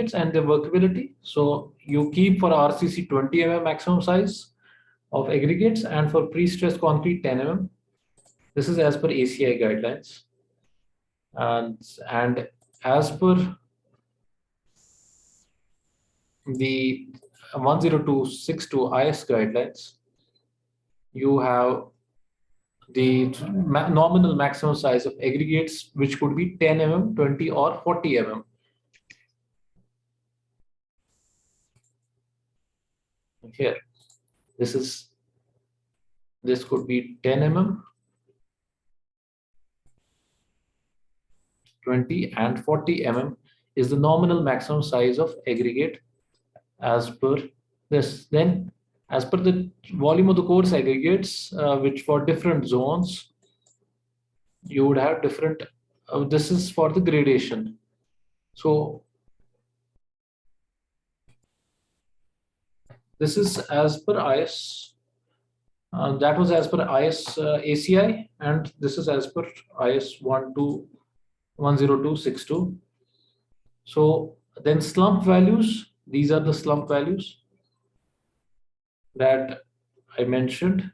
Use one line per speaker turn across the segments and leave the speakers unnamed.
and the workability. So you keep for RCC 20 mm maximum size of aggregates and for pre-stressed concrete 10 mm. This is as per ACI guidelines. And as per the 10262 IS guidelines, you have the nominal maximum size of aggregates, which could be 10 mm, 20 or 40 mm. Here, this could be 10 mm, 20 and 40 mm is the nominal maximum size of aggregate as per this. Then as per the volume of the coarse aggregates, which for different zones, you would have different, this is for the gradation. So this is as per IS, that was as per IS ACI, and this is as per IS 10262. So then slump values, these are the slump values that I mentioned.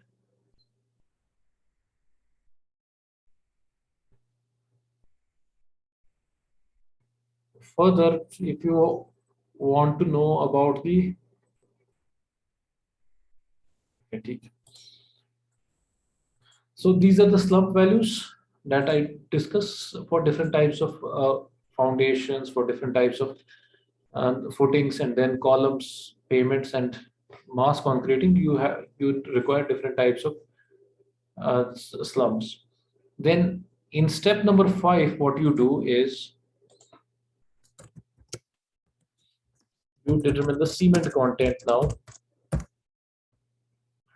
Further, if you want to know about the so these are the slump values that I discuss for different types of foundations, for different types of footings, and then columns, pavements, and mass concreting. You require different types of slumps. Then in step number 5, what you do is you determine the cement content now,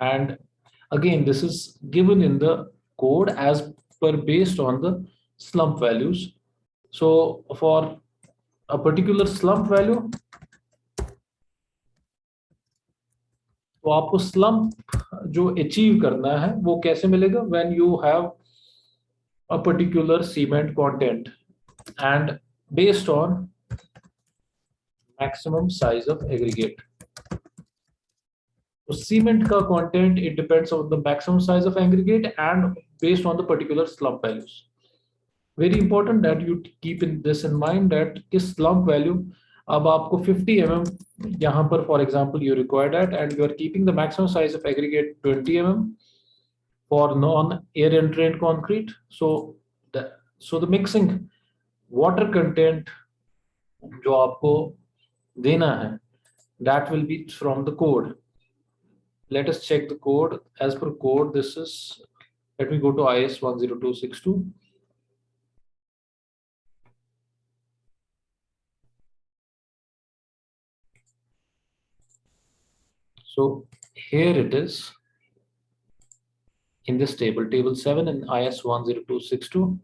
and again this is given in the code as per based on the slump values. So for a particular slump value, तो आपको slump जो achieve करना है वो कैसे मिलेगा? When you have a particular cement content and based on maximum size of aggregate. So cement का content, it depends on the maximum size of aggregate and based on the particular slump values. Very important that you keep this in mind that this slump value, अब आपको 50 mm यहाँ पर for example you require that, and you are keeping the maximum size of aggregate 20 mm for non-air entrained concrete. So the mixing water content जो आपको देना है, that will be from the code. Let us check the code. As per code, this is, let me go to IS 10262. So here it is in this table, table 7 in IS 10262.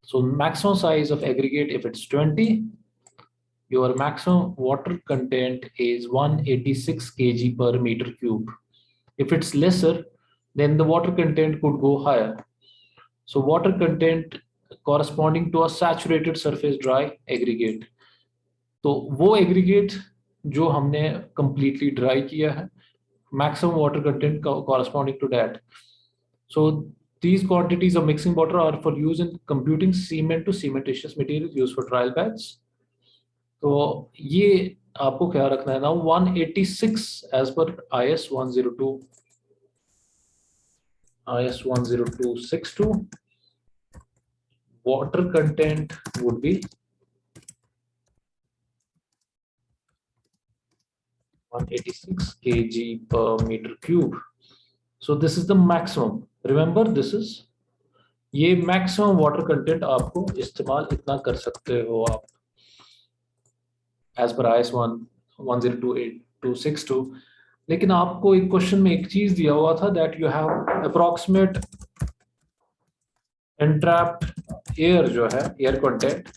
So maximum size of aggregate, if it's 20, your maximum water content is 186 kg per meter cube. If it's lesser, then the water content could go higher. So water content corresponding to a saturated surface dry aggregate. तो वो aggregate जो हमने completely dry किया है, maximum water content corresponding to that. So these quantities of mixing water are for use in computing cement to cementitious material used for trial beds. तो ये आपको क्या रखना है now 186 as per IS 10262. Water content would be 186 kg per meter cube. So this is the maximum. Remember, this is ये maximum water content आपको इस्तेमाल इतना कर सकते हो आप as per IS 1028262. लेकिन आपको एक क्वेश्चन में एक चीज दिया हुआ था that you have approximate entrapped air जो है air content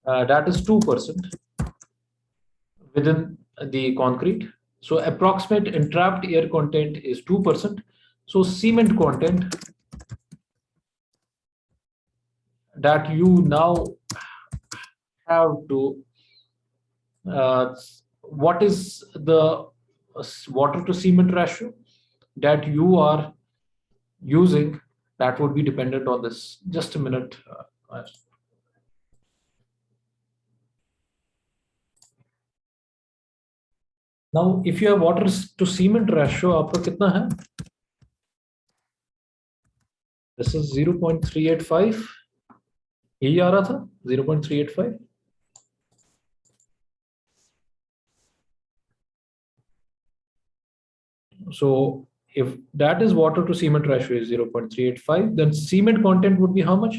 that is 2% within the concrete. So approximate entrapped air content is 2%. So cement content that you now have to what is the water to cement ratio that you are using, that would be dependent on this. Just a minute. Now if you have water to cement ratio, आपका कितना है? This is 0.385. यही आ रहा था 0.385. So if that is water to cement ratio is 0.385, then cement content would be how much?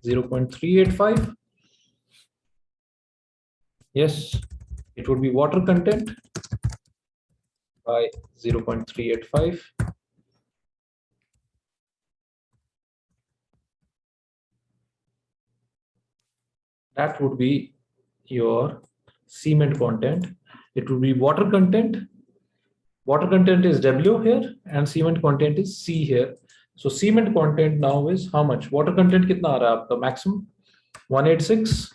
0.385. Yes, it would be water content by 0.385. That would be your cement content. It would be water content. Water content is W here and cement content is C here. So cement content now is how much? Water content कितना आ रहा है आपका? Maximum 186.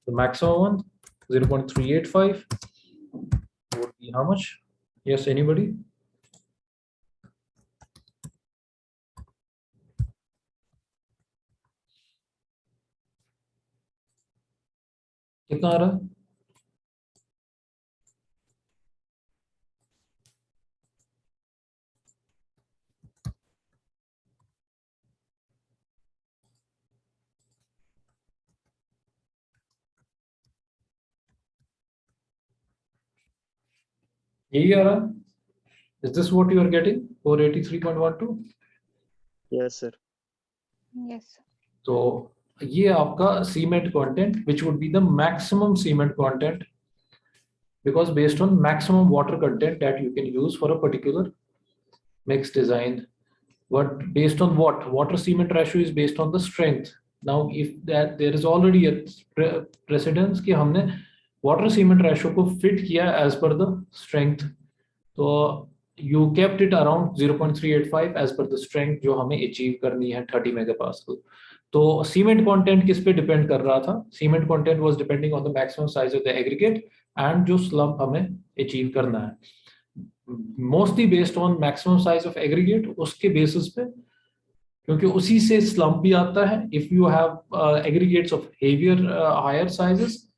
The maximum one 0.385 would be how much? Yes, anybody? कितना आ रहा है? यही आ रहा है? Is this what you are getting? 483.12?
Yes, sir.
Yes.
तो ये आपका cement content, which would be the maximum cement content, because based on maximum water content that you can use for a particular mix design. But based on what? Water cement ratio is based on the strength. Now if that there is already a precedence कि हमने water cement ratio को fit किया as per the strength, तो you kept it around 0.385 as per the strength जो हमें achieve करनी है 30 megapascal. तो cement content किस पे depend कर रहा था? Cement content was depending on the maximum size of the aggregate and जो slump हमें achieve करना है. Mostly based on maximum size of aggregate, उसके basis पे, क्योंकि उसी से slump भी आता है. If you have aggregates of heavier higher sizes,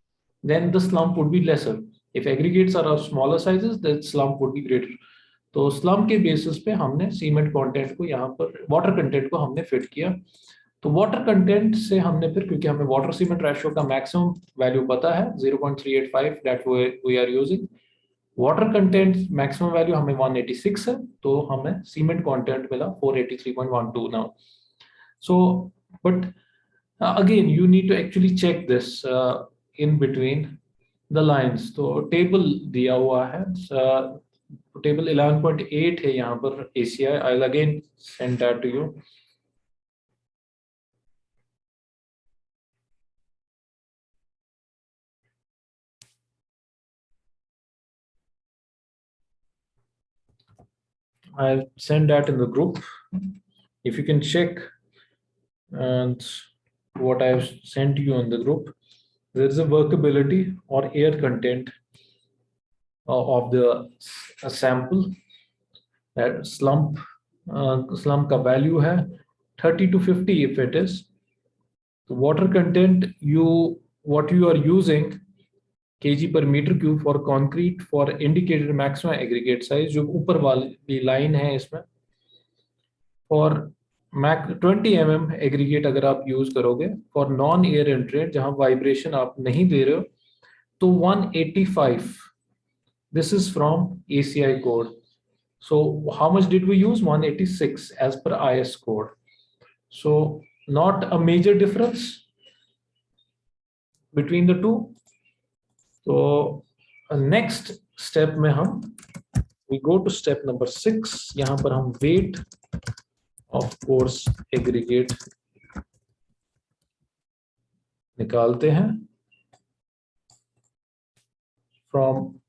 then the slump would be lesser. If aggregates are of smaller sizes, then slump would be greater. तो slump के basis पे हमने cement content को यहाँ पर water content को हमने fit किया. तो water content से हमने फिर, क्योंकि हमें water cement ratio का maximum value पता है 0.385 that we are using. Water content maximum value हमें 186 है, तो हमें सीमेंट कंटेंट मिला 483.12 now. So but again you need to actually check this in between the lines. तो टेबल दिया हुआ है, टेबल 11.8 है यहाँ पर ACI. I will again send that to you. I'll send that in the group. If you can check and what I've sent you in the group, there is a workability or air content of the sample. That slump का value है 30 to 50 if it is. The water content what you are using kg per meter cube for concrete for indicated maximum aggregate size, जो ऊपर वाली line है इसमें, for 20 mm aggregate अगर आप use करोगे for non air entrant जहां vibration आप नहीं दे रहे हो, तो 185. This is from ACI code. So how much did we use? 186 as per IS code. So not a major difference between the two. So next step में हम we go to step number 6. यहाँ पर हम weight of course aggregate निकालते हैं from,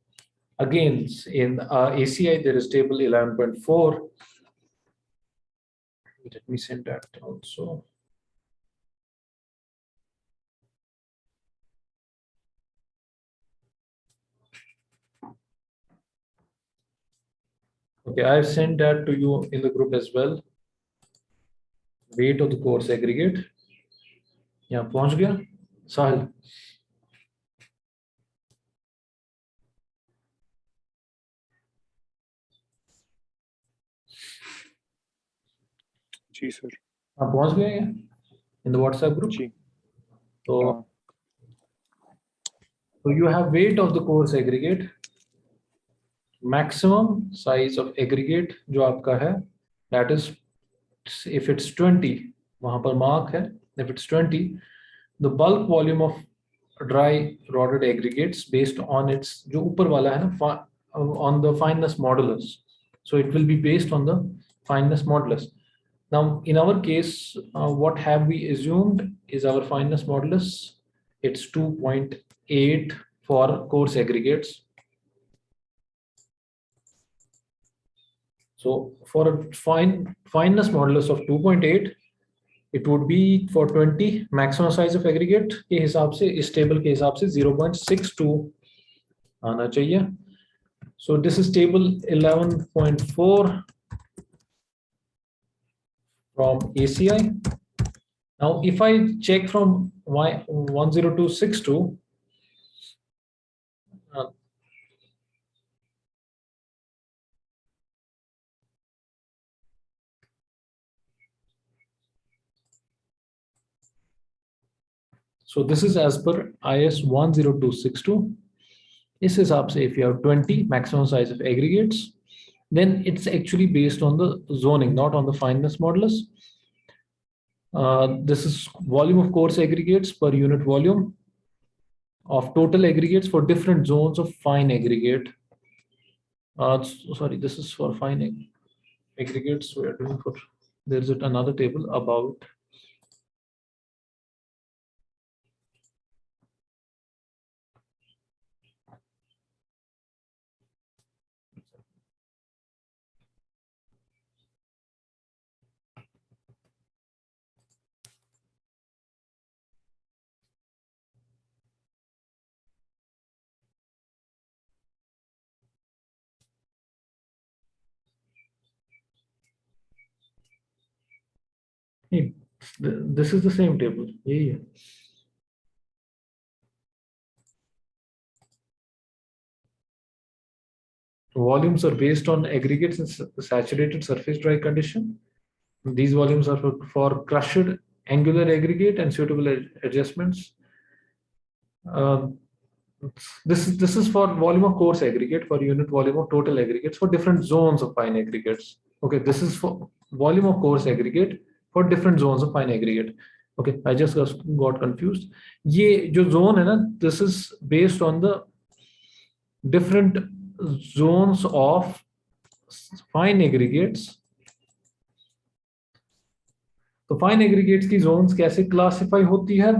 again in ACI there is table 11.4. Let me send that also. Okay, I've sent that to you in the group as well. Weight of the course aggregate. यहाँ पहुंच गया साहिल?
जी sir.
हाँ पहुंच गया ये in the WhatsApp group.
Ji
So,
हाँ
so you have weight of the course aggregate, maximum size of aggregate जो आपका है, that is if it's 20, वहां पर mark है, if it's 20, the bulk volume of dry roded aggregates based on its जो ऊपर वाला है ना, on the fineness modulus. So it will be based on the fineness modulus. Now, in our case, what have we assumed is our fineness modulus? It's 2.8 for coarse aggregates. So for a fineness modulus of 2.8, it would be for 20 maximum size of aggregate के हिसाब से इस table के हिसाब से 0.62 आना चाहिए. So this is table 11.4 from ACI. Now, if I check from 10262, so this is as per IS 10262. This is up, say, if you have 20 maximum size of aggregates, then it's actually based on the zoning, not on the fineness modulus. This is volume of coarse aggregates per unit volume of total aggregates for different zones of fine aggregate. Sorry, this is for fine aggregates. We are doing for, there's another table about. This is the same table. Yeah. Volumes are based on aggregates in saturated surface dry condition. These volumes are for crushed angular aggregate and suitable adjustments. This is for volume of coarse aggregate for unit volume of total aggregates for different zones of fine aggregates. Okay, this is for volume of coarse aggregate for different zones of fine aggregate. Okay, I just got confused. ये जो zone है ना, this is based on the different zones of fine aggregates. तो fine aggregates की zones कैसे classify होती है?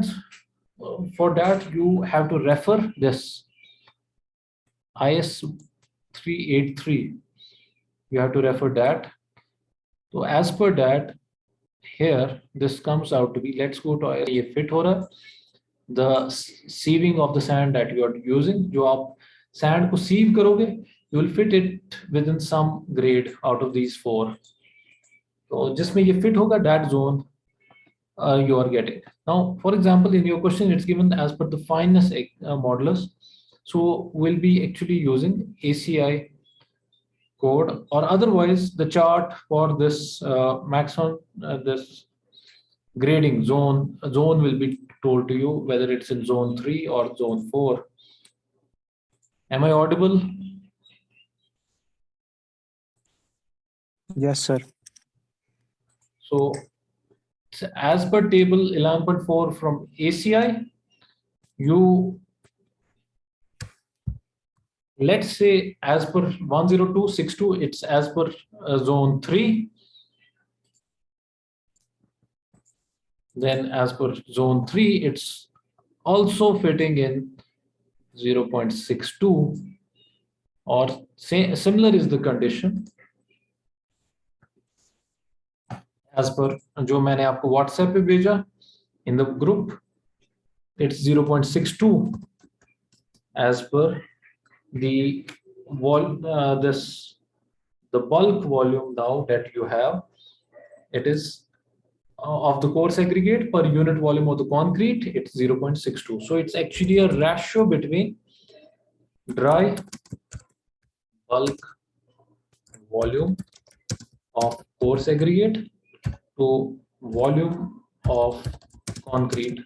For that you have to refer this IS 383. You have to refer that. So as per that, here this comes out to be, let's go to IS. ये fit हो रहा है. The sieving of the sand that you are using, जो आप sand को sieve करोगे, you will fit it within some grade out of these four. तो जिसमें ये fit होगा, that zone you are getting. Now, for example, in your question, it's given as per the fineness modulus. So we'll be actually using ACI code, or otherwise the chart for this maximum, this grading zone will be told to you whether it's in zone 3 or zone 4. Am I audible?
Yes, sir.
So as per table 11.4 from ACI, you, let's say as per 10262, it's as per zone 3. Then as per zone 3, it's also fitting in 0.62, or similar is the condition as per जो मैंने आपको WhatsApp पे भेजा in the group. It's 0.62 as per the the bulk volume now that you have, it is of the coarse aggregate per unit volume of the concrete, it's 0.62. So it's actually a ratio between dry bulk volume of coarse aggregate to volume of concrete.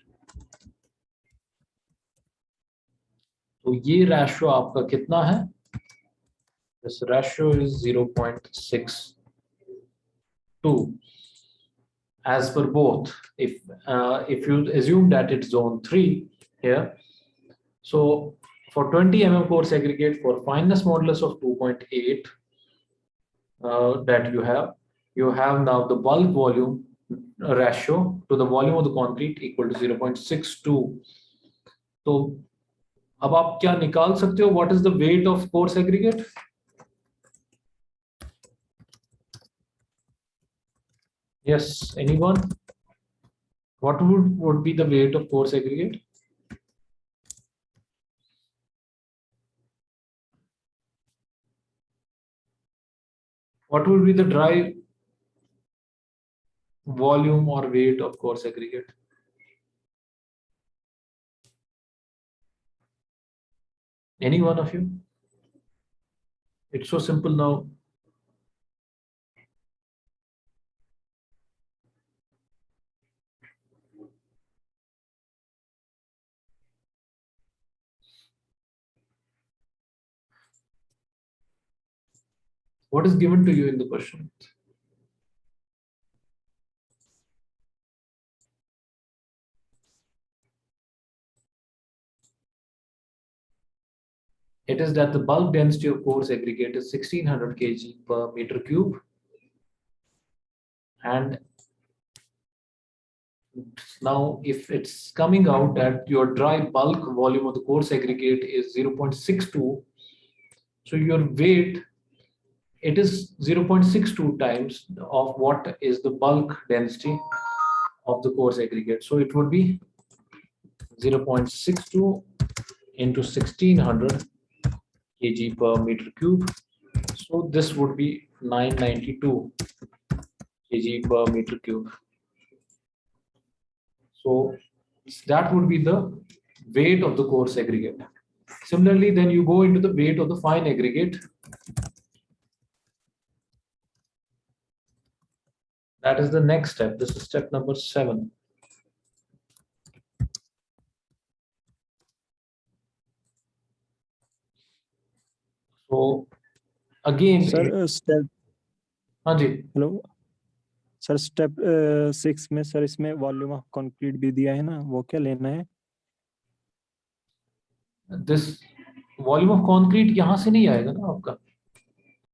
तो ये ratio आपका कितना है? This ratio is 0.62 as per both. If you assume that it's zone 3 here, so for 20 mm coarse aggregate for fineness modulus of 2.8 that you have now the bulk volume ratio to the volume of the concrete equal to 0.62. तो अब आप क्या निकाल सकते हो? What is the weight of coarse aggregate? Yes, anyone? What would be the weight of coarse aggregate? What would be the dry volume or weight of coarse aggregate? Any one of you? It's so simple now. What is given to you in the question? It is that the bulk density of coarse aggregate is 1600 kg per meter cube, and now if it's coming out that your dry bulk volume of the coarse aggregate is 0.62, so your weight, it is 0.62 times of what is the bulk density of the coarse aggregate. So it would be 0.62 into 1600 kg per meter cube. So this would be 992 kg per meter cube. So that would be the weight of the coarse aggregate. Similarly, then you go into the weight of the fine aggregate. That is the next step. This is step number 7. So again,
sir step
हाँ जी,
hello sir step 6 में sir इसमें volume of concrete भी दिया है ना, वो क्या लेना है?
this volume of concrete यहाँ से नहीं आएगा ना आपका,